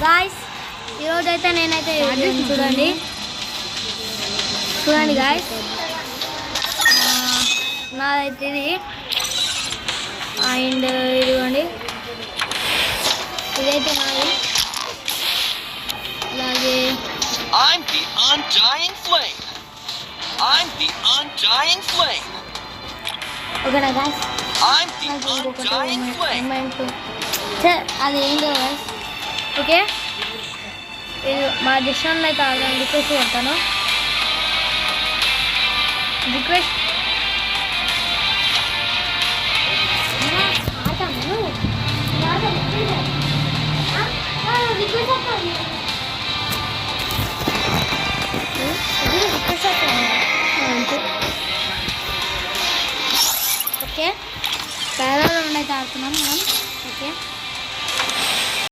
Guys ఈరోజైతే నేనైతే చూడండి గాయస్ నాదైతే ఇది అండ్ ఇదిగోండి ఇదైతే నాది అలాగే I'm the undying flame. I'm the undying flame. ఓకేనా guys I'm the undying flame. అది ఏంటో గాయస్ ఓకే ఇది మా డిస్టర్న్ అయితే రిక్వెస్ట్ కొడతాను రిక్వెస్ట్ ఓకే పేదవాళ్ళు అయితే ఆడుతున్నాం మనం ఓకే